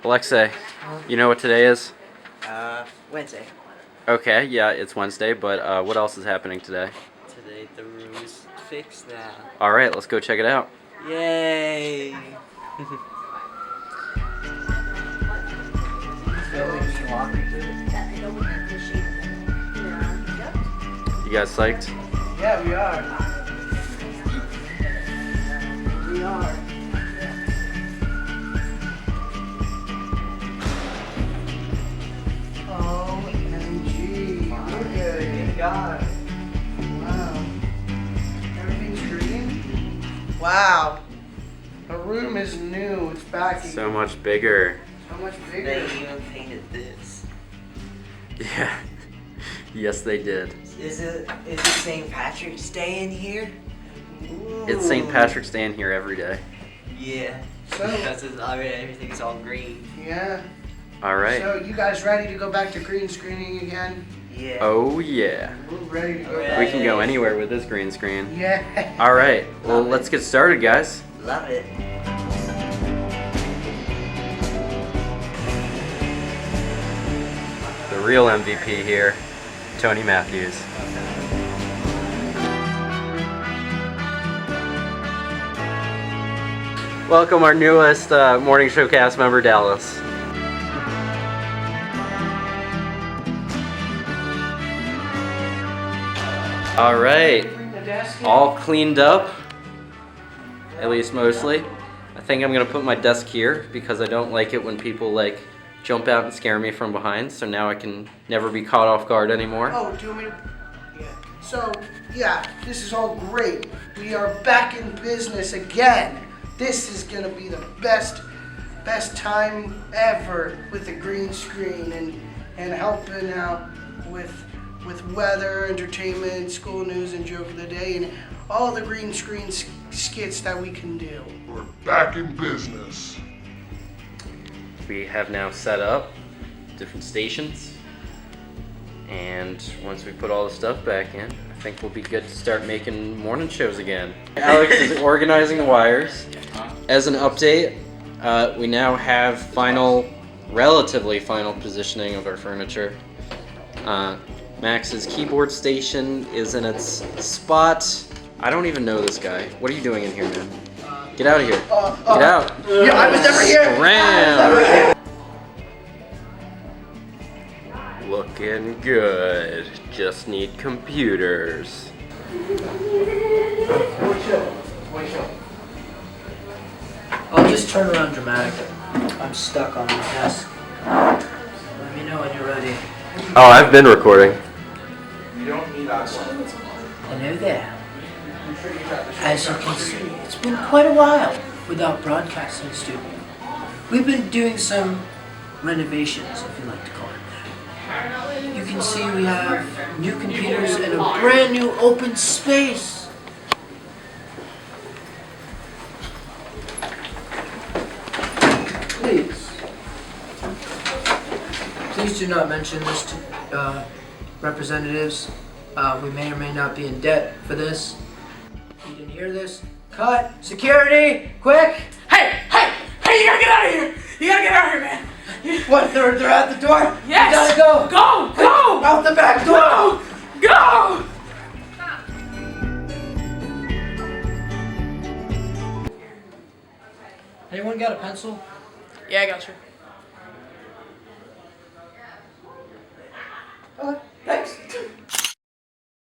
Alexei, you know what today is? Wednesday. Okay, yeah, it's Wednesday, but what else is happening today? Today the room is fixed now. Alright, let's go check it out. Yay! You guys psyched? Yeah, we are. We are. OMG. Look at it. God. Wow. Everything's green? Wow. The room is new. It's back. So much bigger. So much bigger. They even painted this. Yeah. Yes, they did. Is it St. Patrick's Day in here? Ooh. It's St. Patrick's Day in here every day. Yeah. So- because everything's all green. Yeah. Alright. So you guys ready to go back to green screening again? Yeah. Oh, yeah. We're ready to go Alright. back. We can go anywhere with this green screen. Yeah. Alright, well, let's get started, guys. Love it. The real MVP here, Tony Matthews. Welcome our newest morning show cast member, Dallas. All right, The desk here. all cleaned up, at least mostly. I think I'm gonna put my desk here because I don't like it when people like jump out and scare me from behind, so now I can never be caught off guard anymore. Oh, do you want me to? Yeah. So, yeah, this is all great. We are back in business again. This is gonna be the best time ever with the green screen and helping out with weather, entertainment, school news, and joke of the day, and all the green screen skits that we can do. We're back in business. We have now set up different stations, and once we put all the stuff back in, I think we'll be good to start making morning shows again. Alex is organizing the wires. As an update, we now have relatively final positioning of our furniture. Max's keyboard station is in its spot. I don't even know this guy. What are you doing in here, man? Get out of here. Get out. Yeah, I was never here. Scram! Looking good. Just need computers. I'll just turn around dramatically. I'm stuck on the desk. Let me know when you're ready. Oh, I've been recording. Hello there. As you can see, it's been quite a while without broadcasting studio. We've been doing some renovations, if you like to call it that. You can see we have new computers and a brand new open space. Please do not mention this to representatives. We may or may not be in debt for this. If you didn't hear this, cut! Security! Quick! Hey! You gotta get out of here! You gotta get out of here, man! What? They're at the door? Yes! You gotta go! Go! Out the back door! Go! Anyone got a pencil? Yeah, I got you.